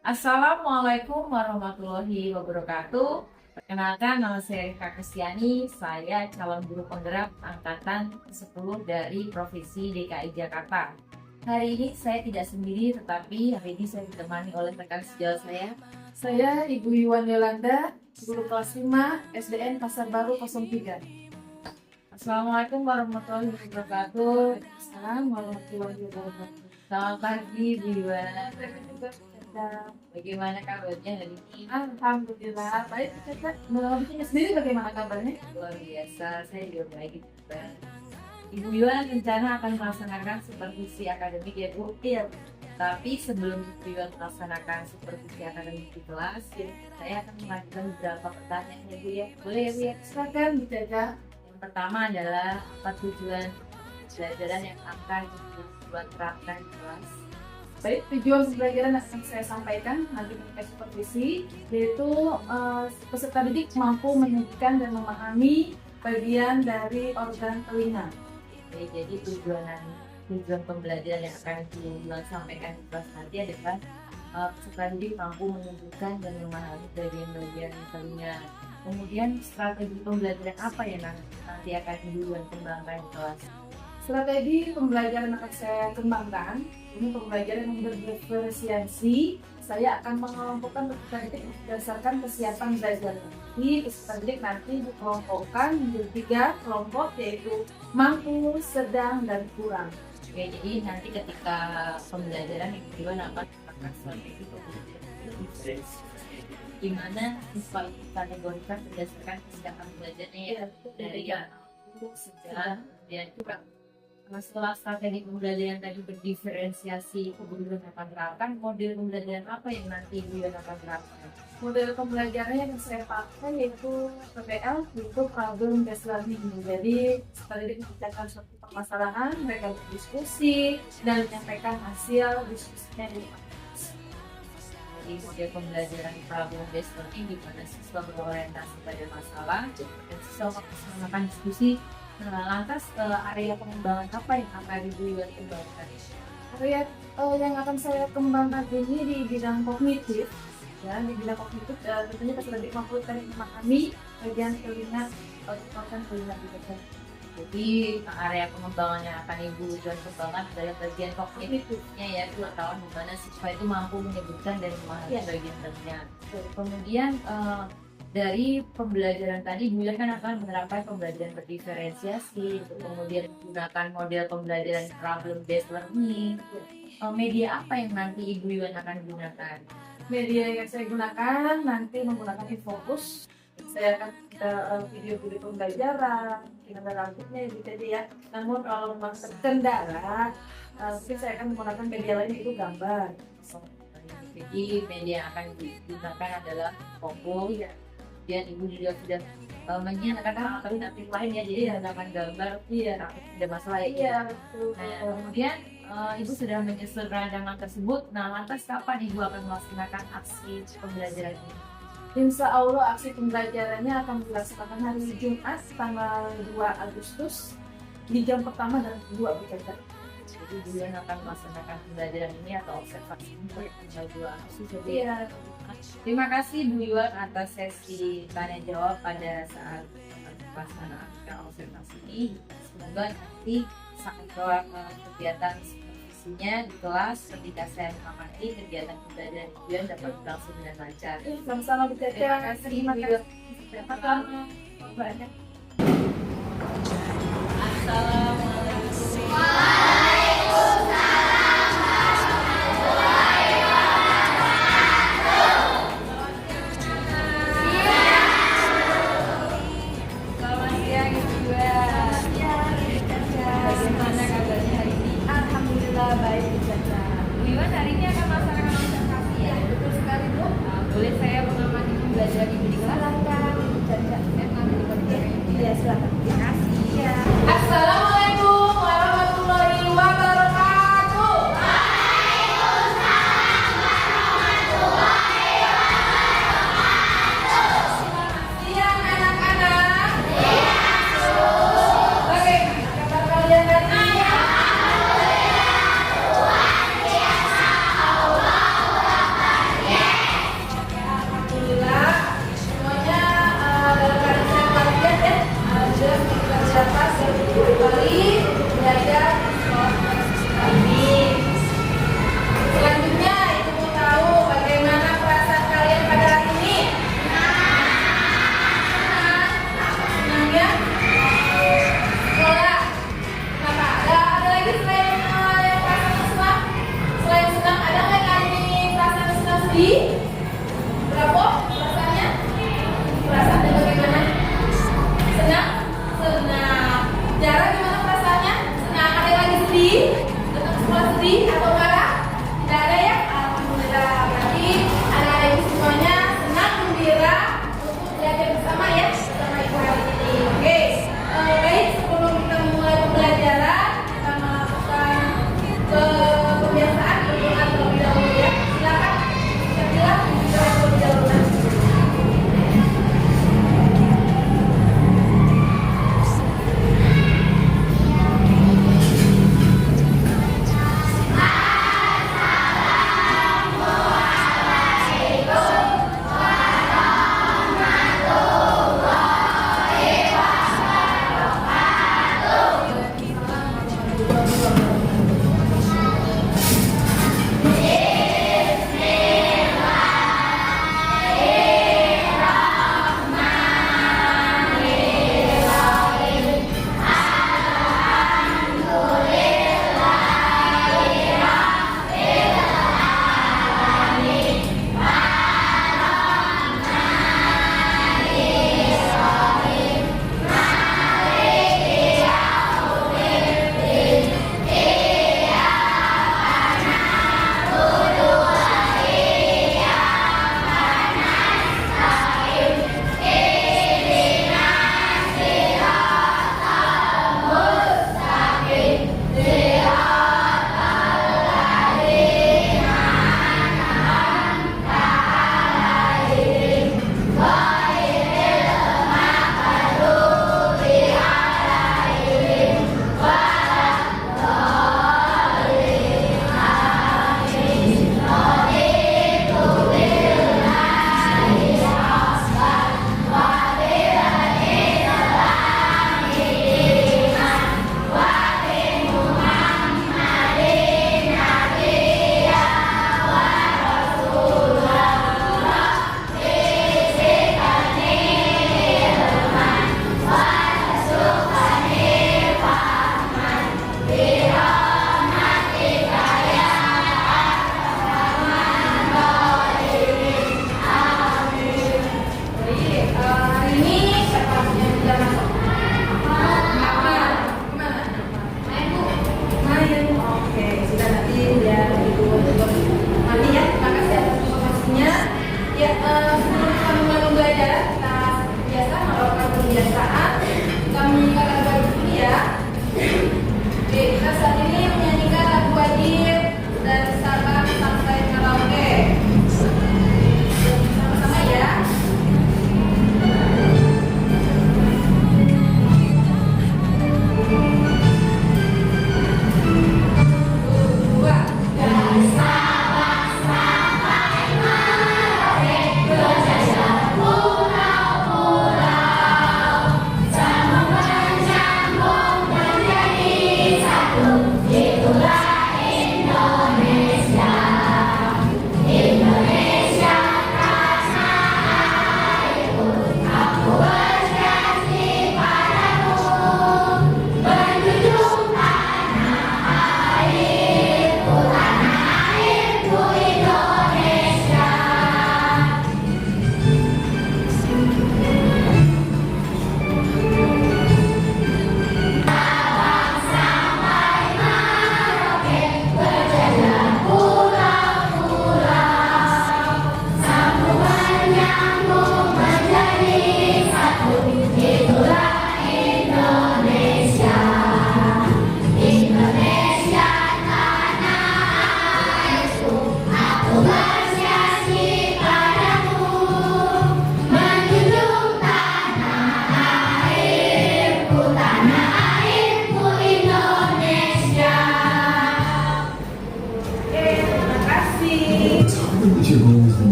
Assalamualaikum warahmatullahi wabarakatuh. Perkenalkan, nama saya Rika Kristiani. Saya calon guru penggerak angkatan 10 dari Provinsi DKI Jakarta. Hari ini saya tidak sendiri, tetapi hari ini saya ditemani oleh rekan sejawat saya. Saya Ibu Yuwan Yolanda, guru kelas 5 SDN Pasar Baru 03. Assalamualaikum warahmatullahi wabarakatuh. Assalamualaikum warahmatullahi wabarakatuh. Selamat pagi, Bu Iwan. Bagaimana kabarnya hari ini? Alhamdulillah, baik Caca. Menurut sendiri bagaimana kabarnya? Luar biasa, saya juga baik. Ibu Yuwan rencana akan melaksanakan supervisi akademik ya Bu? Iya. Tapi sebelum Ibu Yuwan melaksanakan supervisi akademik di kelas, saya akan mengajukan beberapa pertanyaan ya Bu ya. Boleh ya Bu ya? Silakan Bu Caca. Yang pertama adalah apa tujuan pembelajaran yang akan Ibu Yuwan terapkan di kelas? Baik, tujuan pembelajaran yang akan saya sampaikan nanti ketika supervisi yaitu peserta didik mampu menyajikan dan memahami bagian dari organ telinga. Oke, jadi tujuan pembelajaran yang akan disampaikan di kelas nanti adalah peserta didik mampu menunjukkan dan memahami bagian-bagian telinga. Kemudian strategi pembelajaran apa yang nanti akan dikembangkan di kelas? Strategi pembelajaran akan saya kembangkan. Ini pembelajaran yang berdiferensiasi. Saya akan mengelompokkan peserta didik berdasarkan kesiapan belajar. Jadi peserta didik nanti dikelompokkan menjadi 3 kelompok, yaitu mampu, sedang, dan kurang. Oke, jadi nanti ketika pembelajaran yang kedua akan melakukan strategi pembelajaran di mana siswa itu kategorikan berdasarkan kesiapan belajarnya ya, dari yang sedang dan kurang. Nah, setelah strategi pembelajaran tadi berdiferensiasi, kemudian akan terapkan model pembelajaran apa yang nanti Ibu akan terapkan? Model pembelajaran yang saya pakai yaitu PBL, yaitu Problem Based Learning. Jadi peserta didik mengerjakan suatu permasalahan, mereka berdiskusi dan menyampaikan hasil diskusinya di kelas. Jadi model pembelajaran problem based learning di mana siswa berorientasi pada masalah dan siswa melakukan diskusi. Lantas area pengembangan apa yang akan Ibu Yuwan kembangkan? Area yang akan saya kembangkan ini di bidang kognitif. Ya, di bidang kognitif tentunya peserta didik mampu memahami bagian telinga organ telinga gitu. Jadi area pengembangan yang akan Ibu Yuwan kembangkan adalah bagian kognitifnya ya, pengetahuan di mana siswa itu mampu menyebutkan dan memahami bagian telinga. Kemudian dari pembelajaran tadi Bu Yuwan kan akan menerapkan pembelajaran berdiferensiasi, kemudian menggunakan model pembelajaran problem based learning. Media apa yang nanti Ibu Yuwan akan gunakan? Media yang saya gunakan nanti menggunakan infocus. Saya akan video-video pembelajaran, ada rambutnya gitu ya. Namun kalau memang terkendala, mungkin saya akan menggunakan media lain yaitu gambar. Jadi media yang akan digunakan adalah fokus. Dan Ibu juga sudah menyiapkan alternatif lain ya, jadi menggunakan gambar tidak masalah ya. Iya, betul. Nah, kemudian Ibu sudah menyusun rancangan tersebut. Nah, lantas kapan Ibu akan melaksanakan aksi pembelajaran ini? Insya Allah aksi pembelajarannya akan dilaksanakan hari Jumat tanggal 2 Agustus di jam pertama dan kedua bekerja. Jadi Bu Yuwan akan melaksanakan pembelajaran ini atau observasi ini tanggal 2 Agustus. Jadi terima kasih Bu Yuwan atas sesi tanya jawab pada saat pelaksanaan observasi ini. Semoga nanti saat kegiatan supervisinya di kelas ketika saya mengamati kegiatan pembelajaran Bu Yuwan dapat berlangsung dengan lancar. Sama-sama bekerja. Terima kasih Bu Yuwan. Sama-sama. Banyak. Assalamualaikum. Selamat siang Ibu Yuwan. Bagaimana kabarnya hari ini? Alhamdulillah baik Caca. Bu Yuwan hari ini akan melaksanakan observasi ya? Betul sekali Bu. Boleh saya mengamati pembelajaran Ibu di kelas? Silakan Caca. Saya mengambil di pembelajaran Ibu. Iya silakan. Terima kasih. belajar di sekolah kami. Selanjutnya, Ibu mau tahu bagaimana perasaan kalian pada hari ini? Senang ya? Sekolah. Kenapa? Ada lagi selain yang perasaan senang? Selain senang, ada nggak yang hari ini perasaan senang sedih? Berapa perasaannya? Perasaannya bagaimana? Senang? Senang. Jara gimana perasaannya? Senang. Ada lagi sedih? Datang ke sekolah sedih atau marah? Tidak ada ya? Alhamdulillah. Berarti anak-anak ibu semuanya senang, gembira untuk belajar bersama ya, bersama ibu hari ini. Oke. Baik, sebelum kita memulai pembelajaran, kita melakukan kebiasaan berdoa terlebih dahulu ya. Silakan. Kita berdoa terlebih dahulu.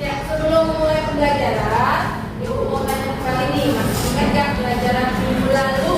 Ya, sebelum mulai pembelajaran, Ibu mau tanya kembali nih, masih ingat nggak pelajaran minggu lalu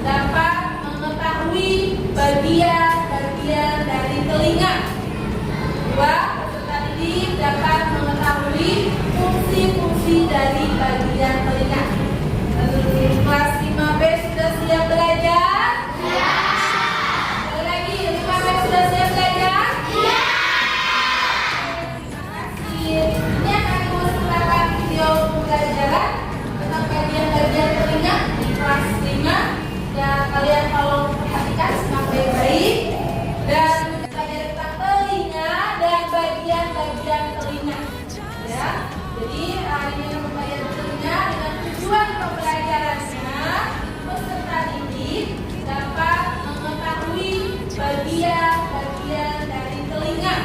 dapat mengetahui bagian-bagian dari telinga. 2. Peserta didik dapat mengetahui fungsi-fungsi dari bagian telinga. Kelas 5B sudah siap belajar? Ya. Sekali lagi, 5B sudah siap belajar? Ya. Terima kasih. Ini akan disertakan video pembelajaran tentang bagian-bagian telinga di kelas 5. Dan kalian kalau perhatikan simak baik-baik dan belajar tentang telinga dan bagian-bagian telinga. Ya. Jadi hari ini pembelajaran telinga dengan tujuan pembelajarannya peserta didik dapat mengetahui bagian-bagian dari telinga.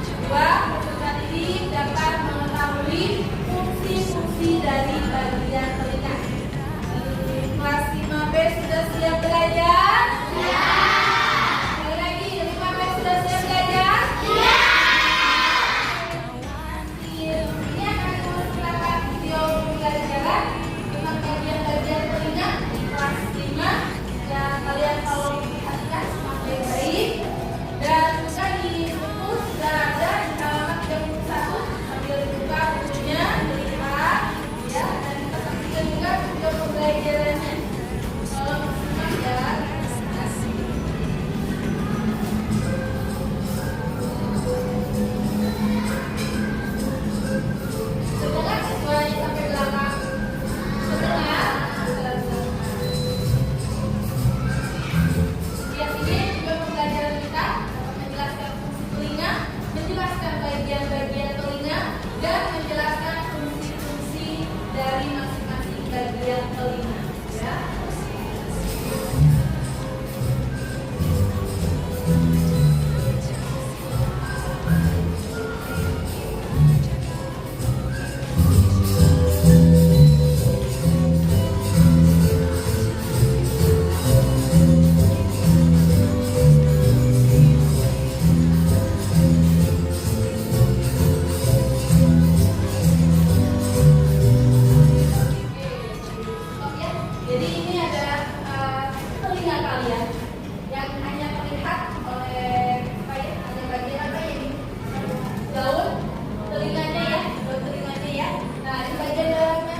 2. Peserta didik dapat mengetahui fungsi-fungsi dari bagian telinga. Kelas 5B sudah siap belajar? Ya. Sekali lagi, 5B sudah siap belajar? Ya. Ini akan disertakan video pembelajaran tentang bagian-bagian telinga di kelas 5. Dan kalian kalau perhatikan semakin baik. Dan juga di buku sudah ada di halaman 31 sambil dibuka bukunya, dilihat ya, dan kita saksikan juga video pembelajarannya. Kalau simak ya. Terdengar suaranya sampai belakang? Terdengar? Di sini juga pembelajaran kita dapat menjelaskan fungsi telinga, menjelaskan bagian-bagian telinga, dan menjelaskan fungsi-fungsi dari masing-masing bagian telinga. Ya. Oke, jadi ini adalah telinga kalian yang hanya terlihat oleh apa ya? Ada bagian apa ini? Daun telinganya ya, daun telinganya ya. Nah, ini bagian dalamnya,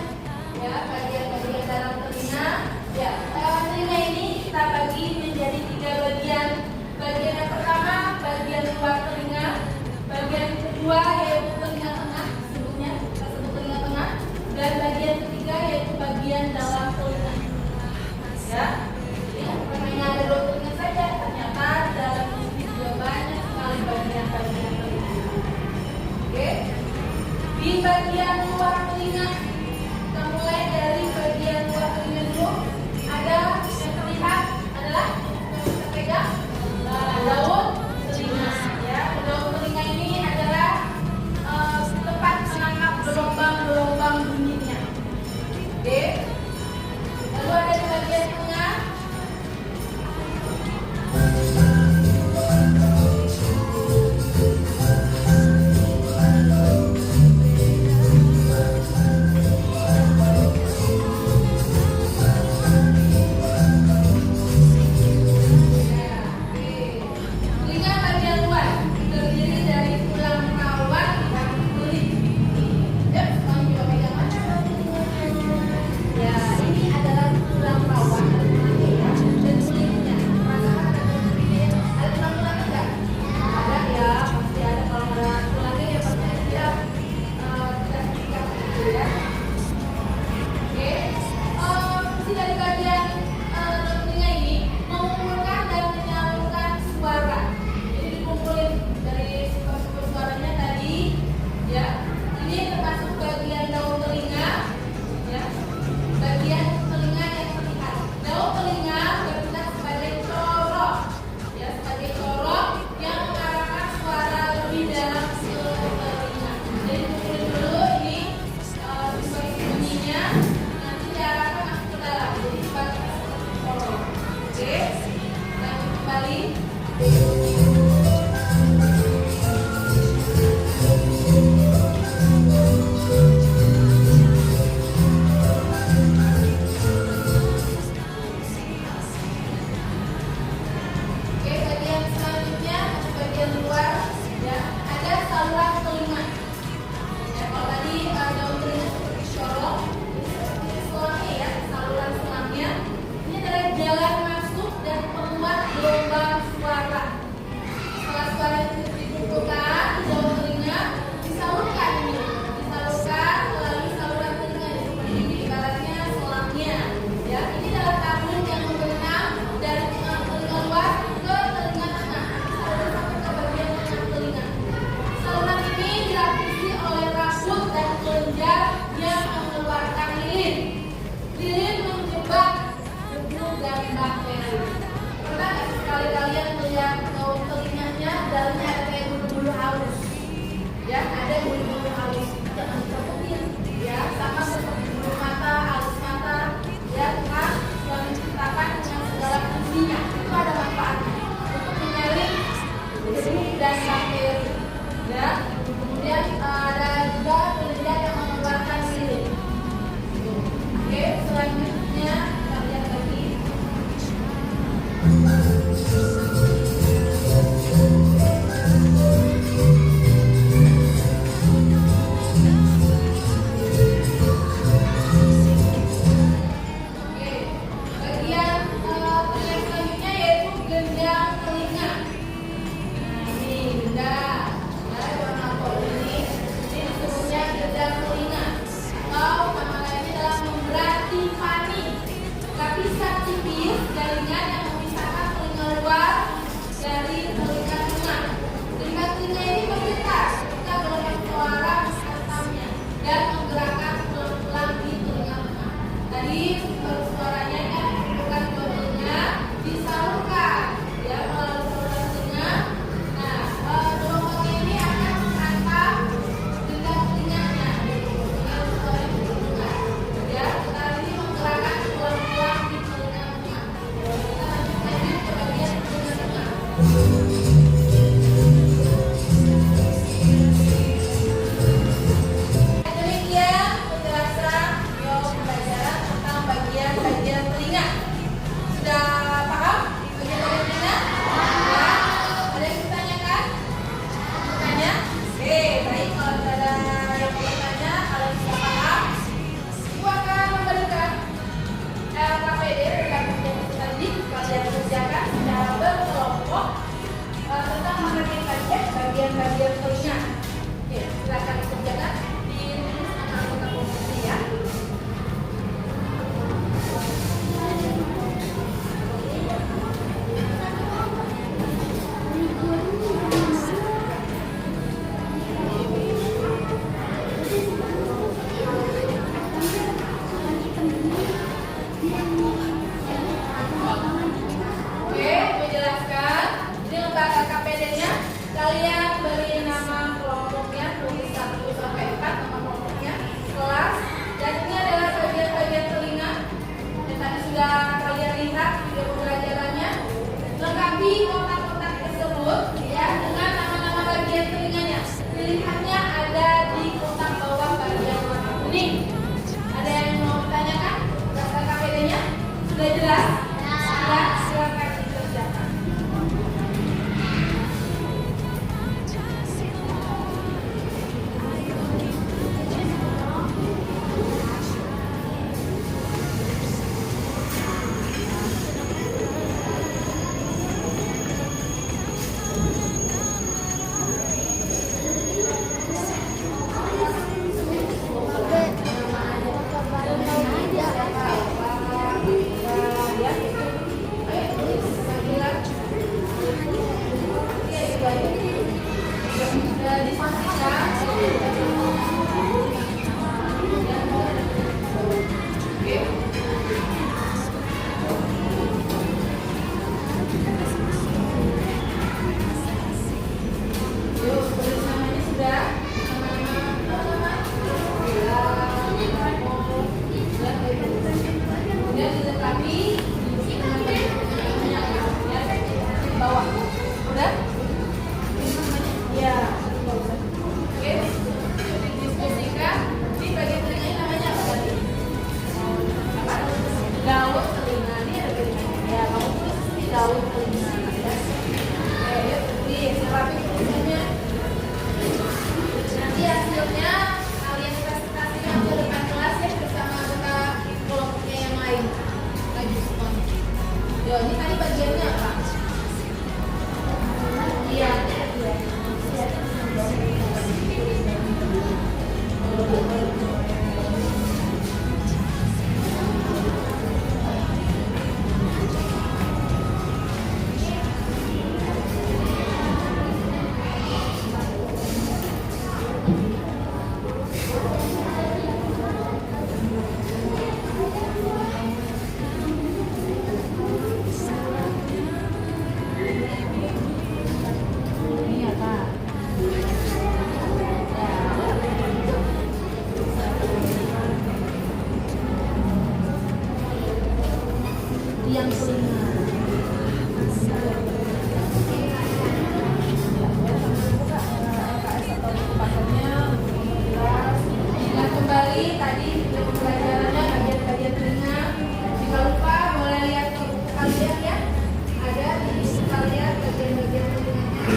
ya, bagian-bagian dalam telinga. Ya, telinga ini kita bagi menjadi 3 bagian. Bagian yang pertama, bagian luar telinga. Bagian kedua yaitu telinga tengah, sebutnya kita sebut telinga tengah. Dan bagian ketiga yaitu bagian dalam telinga. Ya, jadi bukan hanya ada 2 telinga saja, ternyata dalam ini juga banyak sekali bagian-bagian telinga. Oke, di bagian luar telinga kita mulai dari bagian luar telinga dulu. Ada yang terlihat adalah yang kita pegang daun telinga. Ya, daun telinga ini adalah tempat menangkap gelombang-gelombang bunyinya. Oke. Lalu ada di bagian tengah. bakteri. Pernah nggak sekali kalian melihat daun telinganya, dalamnya ada kayak bulu-bulu halus? Ya, ada bulu-bulu halus. Jangan ditakutin, ya, sama seperti bulu mata, halus mata, ya, Tuhan yang menciptakan dengan segala fungsinya. Itu ada manfaatnya untuk menyaring virus dan bakteri. Ya, kemudian ada juga kelenjar yang mengeluarkan lilin. Oke, selanjutnya kita lihat lagi. Bagian telinga. Oke, silakan dikerjakan di anggota komisi ya. Oke, menjelaskan. Ini lembaga KPD-nya. Kalian beri nama kelompoknya, tulis 1 sampai 4 nama kelompoknya, kelas, dan ini adalah bagian-bagian telinga yang tadi sudah kalian lihat video pembelajarannya. Lengkapi kotak-kotak tersebut ya dengan nama-nama bagian telinganya. Pilihannya ada di kotak bawah bagian warna kuning. Ada yang mau ditanyakan? Daftar KPD-nya sudah jelas? Ya, silakan dikerjakan. Ini tadi bagiannya apa? Iya. Ingat kembali tadi pembelajarannya bagian-bagian telinga. Jika lupa boleh lihat ke buku kalian ya. Ada di buku kalian bagian-bagian telinganya.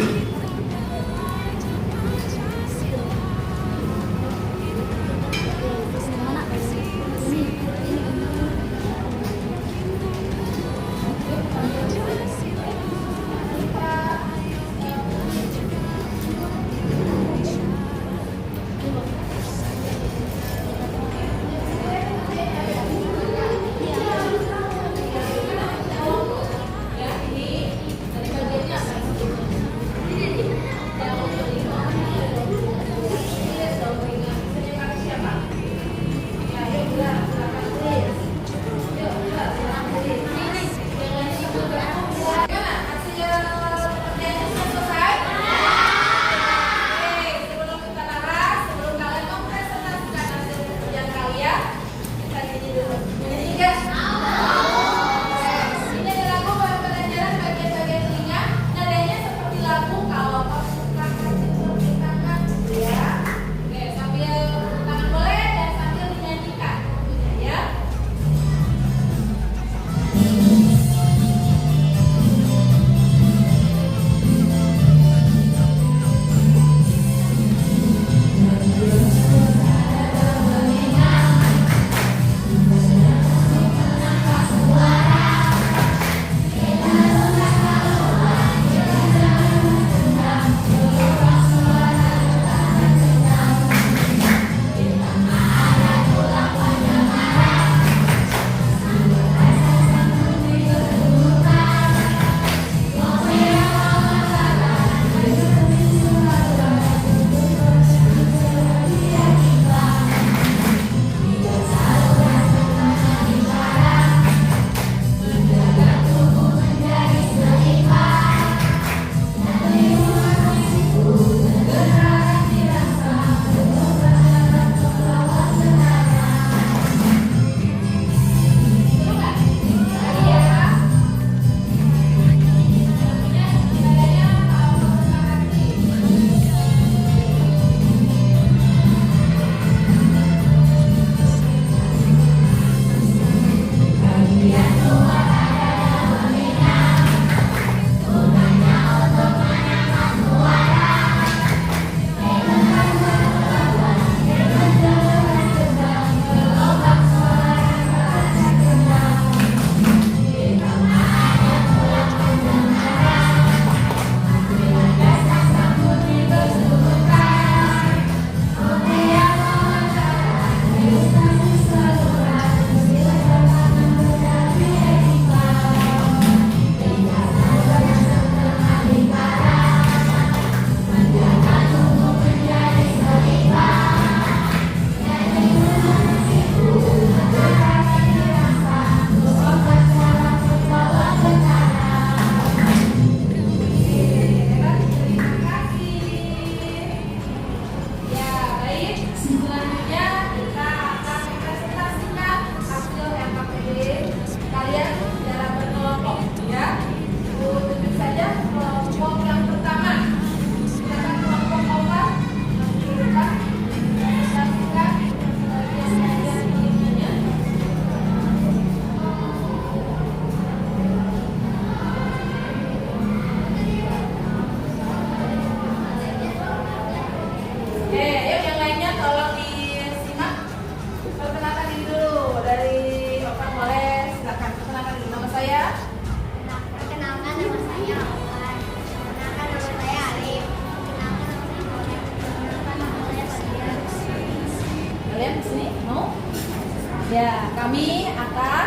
Ya, kami akan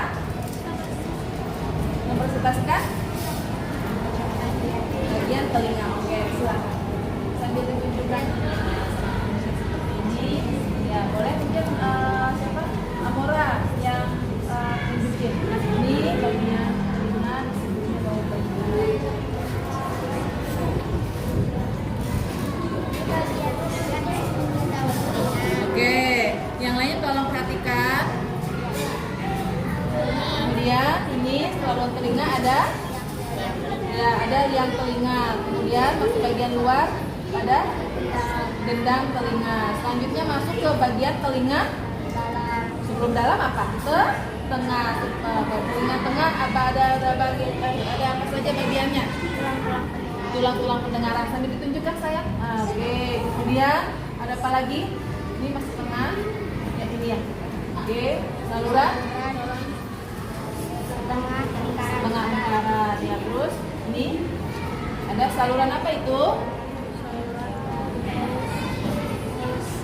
mempresentasikan bagian telinga. Oke, silakan. Sambil ditunjukkan. Ini, ya boleh tunjuk siapa? Amora yang tunjukin. Ini bagian telinga, disebutnya bau telinga. Oke, yang lainnya tolong perhatikan. Kemudian ini saluran telinga ada Ya, ada liang telinga. Kemudian masuk bagian luar ada gendang telinga. Selanjutnya masuk ke bagian telinga sebelum dalam apa? Ke tengah. Telinga tengah apa ada apa saja bagiannya? Tulang-tulang pendengaran. Sambil ditunjukkan sayang. Oke. Kemudian ada apa lagi? Ini masuk tengah. Ya ini ya. Oke. Saluran tengah lingkaran. Ya, terus ini ada saluran apa itu?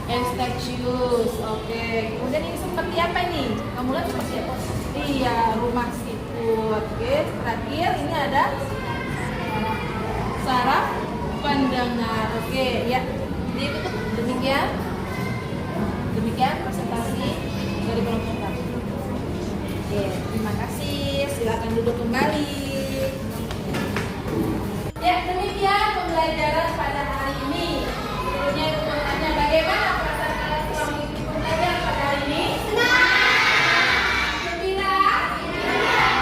Eustachius. Oke. Kemudian ini seperti apa ini? Kamu lihat seperti apa? Iya, rumah siput. Oke. Terakhir ini ada saraf pendengar. Oke, ya. Jadi itu demikian presentasi dari kelompok kami. Oke, terima kasih. Silakan duduk kembali. Ya, demikian pembelajaran pada hari ini. Sebelumnya itu bertanya bagaimana perasaan kalian setelah mengikuti pembelajaran pada hari ini? Gembira?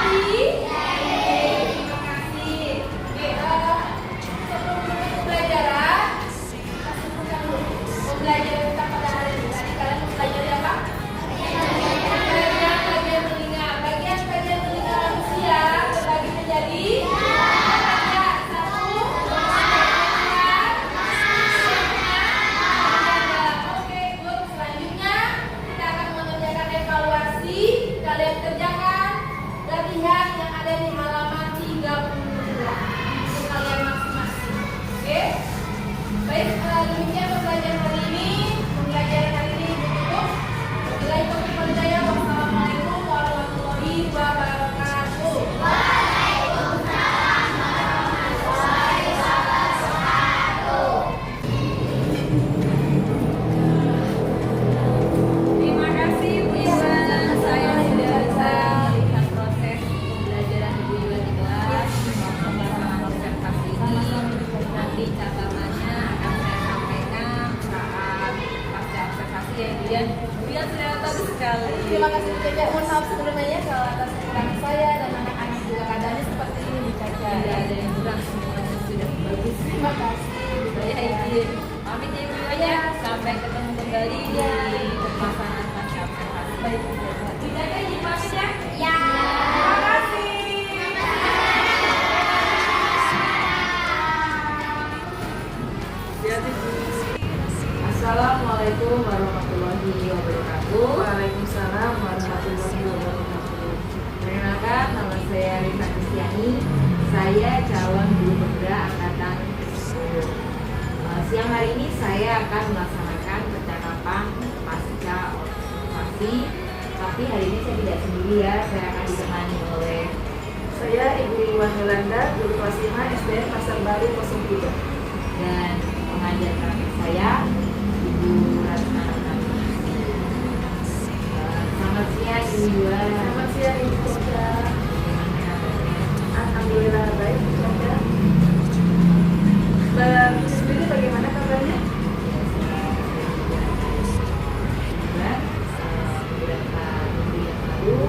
Happy? Terima kasih. Oke, sebelum menutup pembelajaran, pembelajaran kita pada hari ini. Tadi kalian mempelajari apa? Bagian telinga. Bagian telinga manusia terbagi menjadi kalian kerjakan latihan yang ada di halaman 32 untuk kalian masing-masing. Oke? Baik, demikian pembelajaran hari ini. Pembelajaran hari ini ditutup. Wabillahi taufiq wal hidayah. Wassalamualaikum warahmatullahi wabarakatuh. Waalaikumsalam warahmatullahi wabarakatuh. Terima kasih Bu Iwan. Saya sudah bisa melihat proses pembelajaran Ibu Iwan di kelas pelaksanaan observasi ini. Nanti catatannya akan saya sampaikan saat pasca observasi ya Bu Iwan. Bu Iwan sudah tahu sekali. Terima kasih Bu Caca. Mohon maaf sebelumnya kalau atas kekurangan saya dan anak-anak juga keadaannya seperti ini Bu Caca. Tidak ada yang kurang, semuanya sudah bagus. Terima kasih. Saya izin pamit ya Bu Iwan ya. Sampai ketemu kembali di pelaksanaan pasca observasi. Baik Bu Caca. Bu Caca izin pamit ya. Ya. Terima kasih. Assalamualaikum warahmatullahi wabarakatuh. Waalaikumsalam warahmatullahi wabarakatuh. Perkenalkan, nama saya Rita Kristiani. Saya calon guru pemuda angkatan 10. Siang hari ini saya akan melaksanakan percakapan pasca observasi. Tapi hari ini saya tidak sendiri ya, saya akan ditemani oleh Saya Ibu Iwan Yolanda, guru kelas 5 SDN Pasar Baru 03. dan pengajar terakhir saya Ibu Ratna Nabila. Selamat siang Ibu Iwan. Selamat siang Ibu Caca. Bagaimana kabarnya? Alhamdulillah baik Bu Caca. Mbak sendiri bagaimana kabarnya? Beberapa minggu yang lalu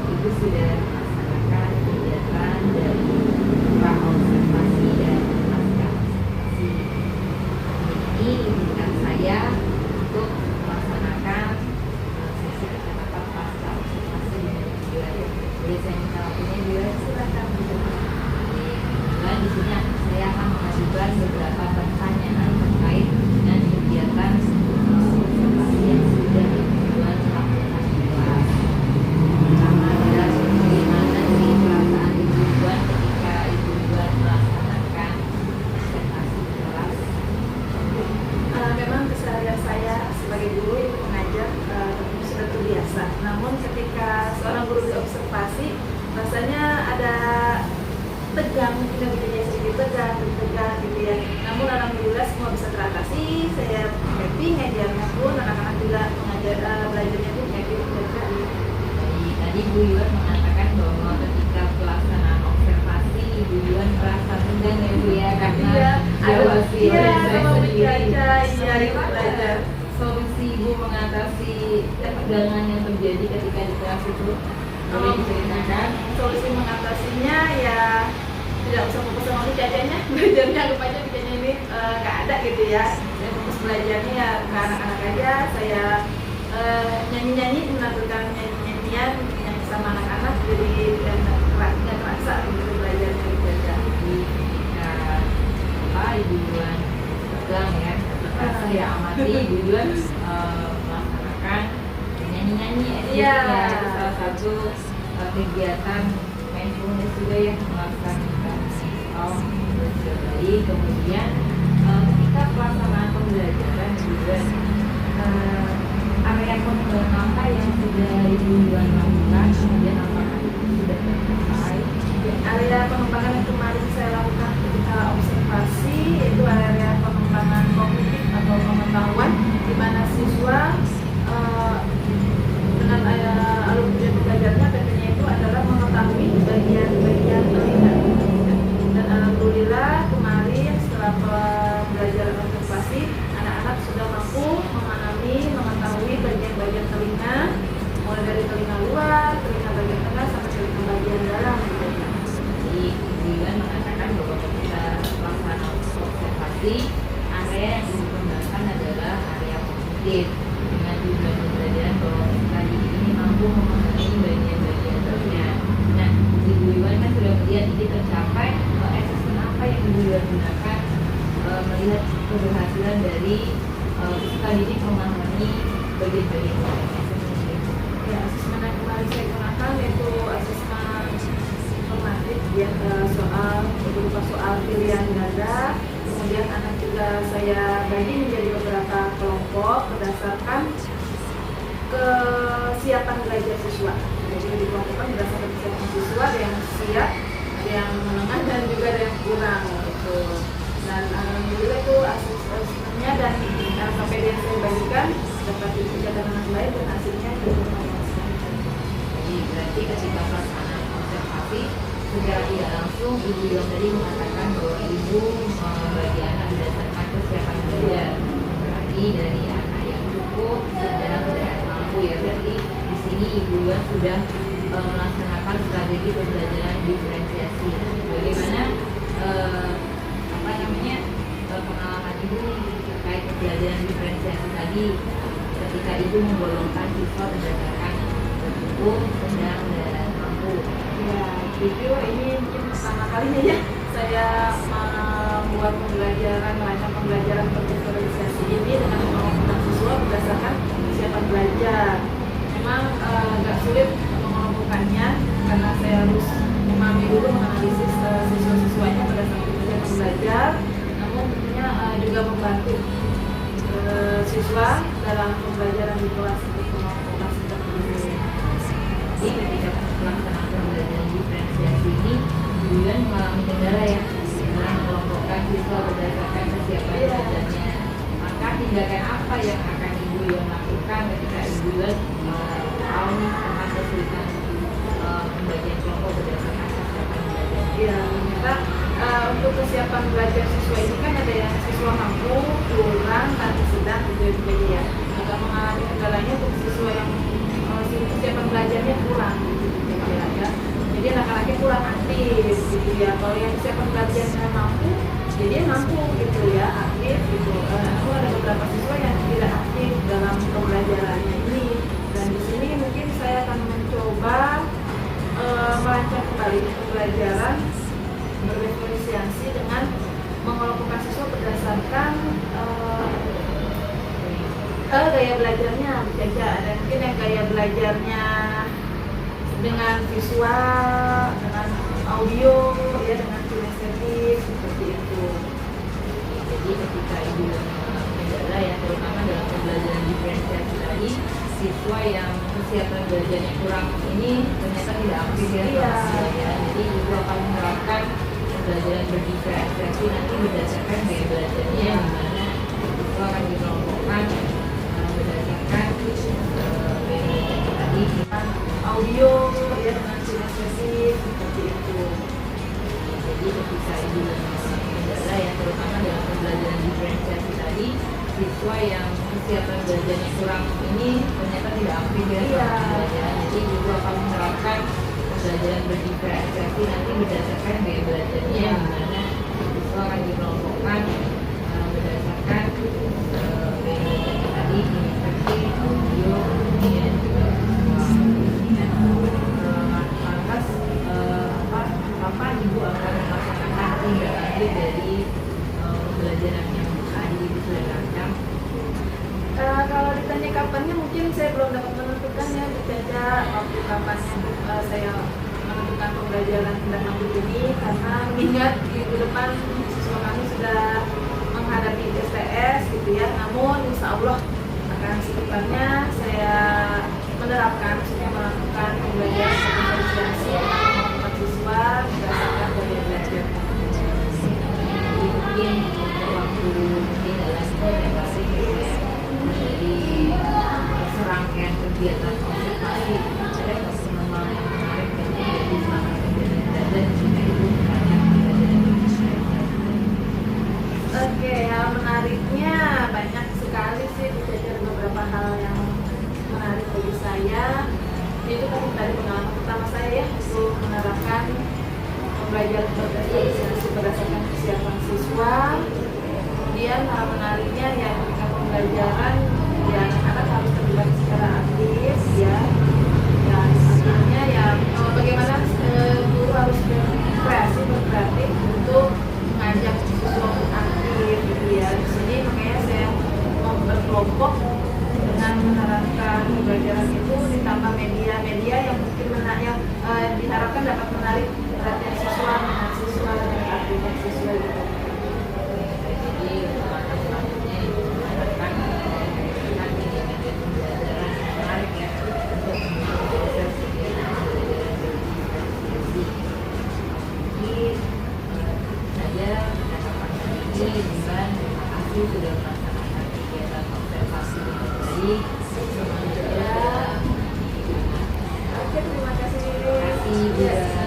Ibu sudah melaksanakan kegiatan dari pra-observasi dan pasca-observasi. Ini izinkan saya untuk melaksanakan sesi percakapan pasca-observasi dengan Ibu. Boleh saya minta waktunya Ibu? Silakan. Dan di sini saya akan mengajukan beberapa pertanyaan terkait dengan kegiatan observasi yang sudah Ibu lakukan di kelas. Pertama adalah bagaimana sih perasaan Ibu ketika Ibu melaksanakan observasi di kelas? Memang keseharian saya sebagai guru itu mengajar sudah terbiasa. Namun ketika seorang guru diobservasi, rasanya ada tegang, mungkin lebih sedikit tegang gitu ya. Namun alhamdulillah semua bisa teratasi. Saya happy, ngajarnya pun anak-anak juga belajarnya pun happy. Tadi Bu Iwan mengatakan bahwa ketika pelaksanaan observasi Ibu Iwan merasa tegang ya Bu ya, karena diawasi oleh saya sendiri. Gimana solusi Ibu mengatasi ketegangan yang terjadi ketika di kelas itu? Boleh diceritakan? Solusi mengatasinya ya tidak usah fokus Jadi anggap aja bikinnya ini nggak ada gitu ya. Dan fokus belajarnya ya ke anak-anak aja. Saya nyanyi-nyanyi, menampilkan nyanyi-nyanyian yang sama anak-anak, jadi nggak terasa gitu belajarnya gitu aja. Jadi ketika Ibu Yuan pegang ya, ketika saya amati Ibu Yuan melaksanakan nyanyi-nyanyi Iya. ya, itu salah satu kegiatan mindfulness juga yang melaksanakan sudah baik. Kemudian ketika pelaksanaan pembelajaran juga area pengembangan apa yang sudah Ibu Yuan lakukan, kemudian apakah itu sudah tercapai? Area pengembangan yang kemarin saya lakukan ketika observasi itu area pengembangan kognitif atau pengetahuan, di mana siswa dengan alur tujuan belajarnya tentunya itu adalah mengetahui bagian-bagian telinga. Dan alhamdulillah kemarin setelah pembelajaran observasi, anak-anak sudah mampu memahami, mengetahui bagian-bagian telinga, mulai dari telinga luar, telinga bagian tengah, sampai telinga bagian dalam. Jadi Ibu Yuan mengatakan bahwa ketika pelaksanaan observasi, area yang dikembangkan adalah area kognitif dengan tujuan pembelajaran bahwa tadi ini mampu memahami bagian-bagian telinga. Nah, Ibu Yuan kan sudah melihat ini tercapai. Asesmen apa yang Ibu Yuan gunakan melihat keberhasilan dari peserta didik memahami bagian-bagian telinga? Ya, asesmen yang kemarin saya gunakan yaitu asesmen formatif ya, berupa soal pilihan ganda. Kemudian anak juga saya bagi menjadi beberapa kelompok berdasarkan kesiapan belajar siswa. Jadi dikelompokkan berdasarkan kesiapan siswa, ada yang siap, ada yang menengah, dan juga ada yang kurang gitu. Dan alhamdulillah itu asesmennya dan LKPD yang saya bagikan dapat dikerjakan dengan baik dan hasilnya juga memuaskan. Jadi berarti ketika pelaksanaan observasi secara tidak langsung Ibu Yuan tadi mengatakan bahwa Ibu membagi anak berdasarkan kesiapan belajar. Berarti dari anak yang cukup, sedang, dan mampu ya. Berarti di sini Ibu Yuan sudah melaksanakan strategi pembelajaran diferensiasi. Bagaimana pengalaman Ibu terkait pembelajaran diferensiasi tadi ketika Ibu menggolongkan siswa berdasarkan cukup, sedang, dan mampu? Ya, video ini mungkin pertama kalinya ya saya membuat merancang pembelajaran diferensiasi ini dengan mengelompokkan siswa berdasarkan kesiapan belajar. Memang agak sulit mengelompokkannya karena saya harus memahami dulu, menganalisis siswa-siswanya berdasarkan kesiapan belajar. Namun tentunya juga membantu siswa dalam pembelajaran di kelas untuk mengelompokkan seperti ini. Jadi ketika pelaksanaan pembelajaran diferensiasi ini, Ibu Yuan mengalami kendala ya dalam mengelompokkan siswa berdasarkan kesiapan belajarnya. Maka tindakan apa yang akan Ibu Yuan lakukan ketika Ibu Yuan tahu nih tentang kesulitan pembagian kelompok berdasarkan kesiapan belajar? Ya, ternyata untuk kesiapan belajar siswa ini kan ada yang siswa mampu, kurang, dan sedang gitu ya. Agak mengalami kendalanya untuk siswa yang kesiapan belajarnya kurang gitu ya. Jadi anak-anaknya kurang aktif gitu ya. Kalau yang kesiapan belajarnya mampu, jadi dia mampu gitu ya, aktif gitu. Namun ada beberapa siswa yang tidak aktif dalam pembelajarannya ini. Dan di sini mungkin saya akan mencoba merancang kembali pembelajaran berdiferensiasi dengan mengelompokkan siswa berdasarkan gaya belajarnya. Ada mungkin yang gaya belajarnya dengan visual, dengan audio, ya dengan kinestetik seperti itu. Jadi ketika Ibu mengalami kendala ya, terutama dalam pembelajaran diferensiasi tadi, siswa yang kesiapan belajarnya kurang ini ternyata tidak aktif ya. Jadi Ibu akan menerapkan pembelajaran berdiferensiasi nanti berdasarkan gaya belajarnya, di mana siswa akan dikelompokkan berdasarkan gaya belajar tadi dengan audio, ya dengan kinestetik seperti itu. Jadi ketika Ibu mengalami kendala ya, terutama dalam pembelajaran diferensiasi tadi, siswa yang kesiapan belajarnya kurang ini ternyata tidak aktif ya dalam pembelajaran. Jadi Ibu akan menerapkan pembelajaran berdiferensiasi nanti berdasarkan gaya belajarnya, di mana itu akan dikelompokkan berdasarkan metode tadi, kinesthetik, audio, kemudian juga visual. Lantas kapan ibu akan melaksanakan tindak lanjut dari pembelajaran yang tadi ibu sudah rancang? Kalau ditanya kapannya mungkin saya belum dapat menentukan ya Bu Caca, waktu kapannya saya menentukan pembelajaran tindak lanjut ini, karena mengingat minggu depan siswa kami sudah menghadapi STS gitu ya. Namun insya Allah akan secepatnya saya menerapkan supaya melakukan pembelajaran diferensiasi untuk siswa berdasarkan dari belajar. Jadi mungkin untuk waktu tindak lanjut yang pasti dari serangkaian kegiatan observasi ada nggak pengalaman yang menarik yang terjadi selama kegiatan belajar sehingga ibu banyak pembelajaran yang menarik? Oke, hal menariknya banyak sekali sih, belajar beberapa hal yang menarik bagi saya. Itu kan dari pengalaman pertama saya ya, untuk menerapkan pembelajaran berbasis berdasarkan kesiapan siswa. Kemudian hal menariknya ya ketika pembelajaran ya anak-anak harus terlibat secara aktif ya. Dan akhirnya ya bagaimana guru harus berkreatif untuk mengajak siswa untuk aktif gitu ya. Di sini makanya saya mau berkelompok dengan menerapkan pembelajaran itu ditambah media-media yang mungkin yang diharapkan dapat menarik perhatian siswa, minat siswa dan aktivitas siswa gitu. Jadi langkah selanjutnya ibu mengharapkan menggunakan media-media pembelajaran yang menarik ya untuk proses kegiatan pembelajaran berdiferensiasi. Mungkin saja percakapan kali ini. Bukan, terima kasih sudah melaksanakan kegiatan observasi dengan baik. Semoga Oke, terima kasih. terima kasih.